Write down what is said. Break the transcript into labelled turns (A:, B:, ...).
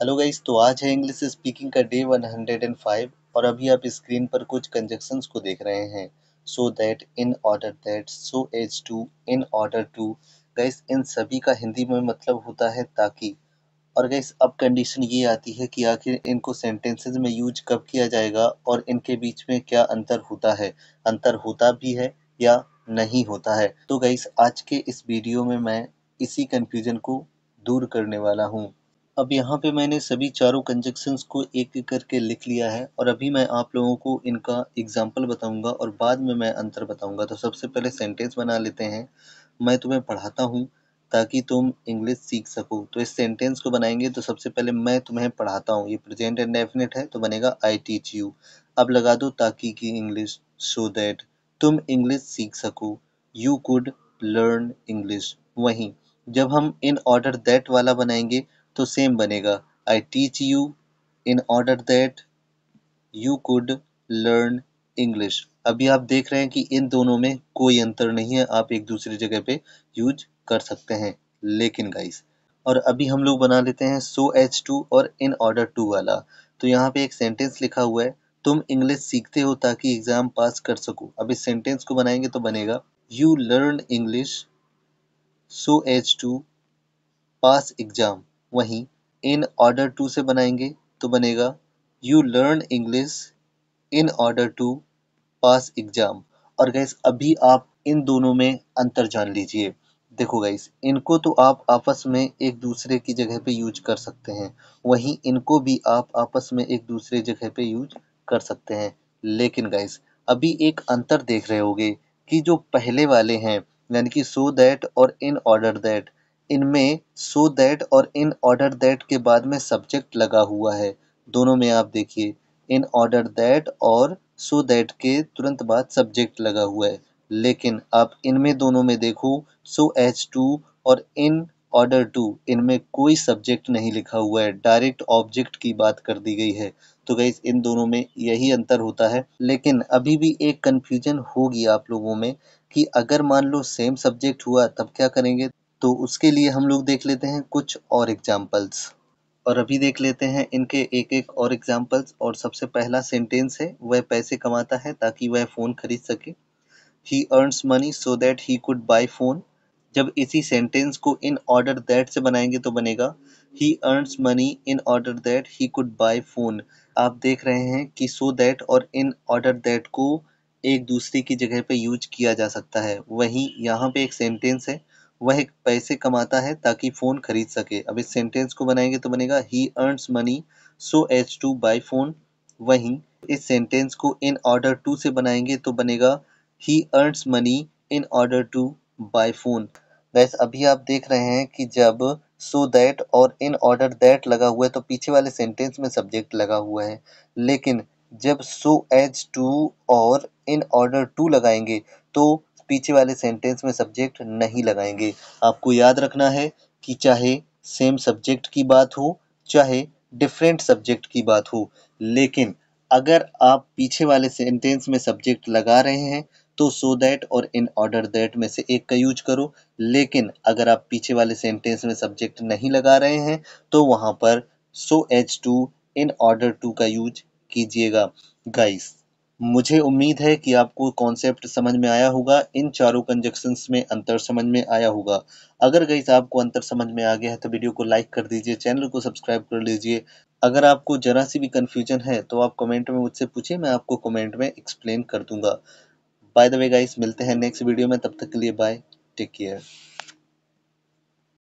A: Hello guys, तो आज है इंग्लिश स्पीकिंग का डे 105 और अभी आप स्क्रीन पर कुछ कंजक्शंस को देख रहे हैं। So that, in order that, so as to, in order to. Guys, इन सभी का हिंदी में मतलब होता है ताकि। और गाइस, अब कंडीशन ये आती है कि आखिर इनको सेंटेंसेस में यूज कब किया जाएगा और इनके बीच में क्या अंतर होता है, अंतर होता भी है या नहीं होता है। तो गाइस, आज के इस वीडियो में मैं इसी कंफ्यूजन को दूर करने वाला हूँ। अब यहाँ पे मैंने सभी चारों कंजक्शंस को एक एक करके लिख लिया है और अभी मैं आप लोगों को इनका एग्जाम्पल बताऊंगा और बाद में मैं अंतर बताऊंगा। तो सबसे पहले सेंटेंस बना लेते हैं। मैं तुम्हें पढ़ाता हूँ ताकि तुम इंग्लिश सीख सको। तो इस सेंटेंस को बनाएंगे तो सबसे पहले मैं तुम्हें पढ़ाता हूँ, ये प्रेजेंट इंडेफिनिट है तो बनेगा आई टीच यू। अब लगा दो ताकि की इंग्लिश, सो दैट तुम इंग्लिश सीख सको, यू कुड लर्न इंग्लिश। वहीं जब हम इन ऑर्डर दैट वाला बनाएंगे तो सेम बनेगा, I teach you in order that you could learn English. अभी आप देख रहे हैं कि इन दोनों में कोई अंतर नहीं है, आप एक दूसरी जगह पे यूज कर सकते हैं। लेकिन गाइस, और अभी हम लोग बना लेते हैं सो एच टू और इन ऑर्डर टू वाला। तो यहाँ पे एक सेंटेंस लिखा हुआ है, तुम इंग्लिश सीखते हो ताकि एग्जाम पास कर सको। अब इस सेंटेंस को बनाएंगे तो बनेगा, you learn English so as to pass exam. वहीं इन ऑर्डर टू से बनाएंगे तो बनेगा, you learn English in order to pass exam. और गाइस, अभी आप इन दोनों में अंतर जान लीजिए। देखो गाइस, इनको तो आप आपस में एक दूसरे की जगह पे यूज कर सकते हैं, वहीं इनको भी आप आपस में एक दूसरे जगह पे यूज कर सकते हैं। लेकिन गाइस, अभी एक अंतर देख रहे होगे कि जो पहले वाले हैं यानी कि सो दैट और इन ऑर्डर दैट, इनमें सो दैट और इन ऑर्डर दैट के बाद में सब्जेक्ट लगा हुआ है। दोनों में आप देखिए, इन ऑर्डर दैट और सो दैट के तुरंत बाद सब्जेक्ट लगा हुआ है। लेकिन आप इनमें दोनों में देखो, सो एच टू और इन ऑर्डर टू, इनमें कोई सब्जेक्ट नहीं लिखा हुआ है, डायरेक्ट ऑब्जेक्ट की बात कर दी गई है। तो गाइस, इन दोनों में यही अंतर होता है। लेकिन अभी भी एक कंफ्यूजन होगी आप लोगों में कि अगर मान लो सेम सब्जेक्ट हुआ तब क्या करेंगे। तो उसके लिए हम लोग देख लेते हैं कुछ और एग्जाम्पल्स। और अभी देख लेते हैं इनके एक एक और एग्जाम्पल्स। और सबसे पहला सेंटेंस है, वह पैसे कमाता है ताकि वह फ़ोन खरीद सके। ही earns money so that he could bye phone. जब इसी सेंटेंस को इन ऑर्डर दैट से बनाएंगे तो बनेगा, he earns money in order that he could bye phone. आप देख रहे हैं कि सो दैट और इन ऑर्डर दैट को एक दूसरे की जगह पे यूज किया जा सकता है। वहीं यहाँ पे एक सेंटेंस है, वह पैसे कमाता है ताकि फ़ोन खरीद सके। अब इस सेंटेंस को बनाएंगे तो बनेगा, he earns money so as to buy phone. वहीं इस सेंटेंस को इन ऑर्डर टू से बनाएंगे तो बनेगा, he earns money in order to buy phone. Guys, अभी आप देख रहे हैं कि जब सो दैट और इन ऑर्डर दैट लगा हुआ है तो पीछे वाले सेंटेंस में सब्जेक्ट लगा हुआ है। लेकिन जब सो एज टू और इन ऑर्डर टू लगाएंगे तो पीछे वाले सेंटेंस में सब्जेक्ट नहीं लगाएंगे। आपको याद रखना है कि चाहे सेम सब्जेक्ट की बात हो, चाहे डिफरेंट सब्जेक्ट की बात हो, लेकिन अगर आप पीछे वाले सेंटेंस में सब्जेक्ट लगा रहे हैं तो सो दैट और इन ऑर्डर दैट में से एक का यूज करो। लेकिन अगर आप पीछे वाले सेंटेंस में सब्जेक्ट नहीं लगा रहे हैं तो वहां पर so as to in order to का यूज कीजिएगा। गाइस, मुझे उम्मीद है कि आपको कॉन्सेप्ट समझ में आया होगा, इन चारों कंजक्शंस में अंतर समझ में आया होगा। अगर गाइस आपको अंतर समझ में आ गया है तो वीडियो को लाइक कर दीजिए, चैनल को सब्सक्राइब कर लीजिए। अगर आपको जरा सी भी कंफ्यूजन है तो आप कमेंट में मुझसे पूछिए, मैं आपको कमेंट में एक्सप्लेन कर दूंगा। बाय द वे गाइस, मिलते हैं नेक्स्ट वीडियो में, तब तक के लिए बाय, टेक केयर।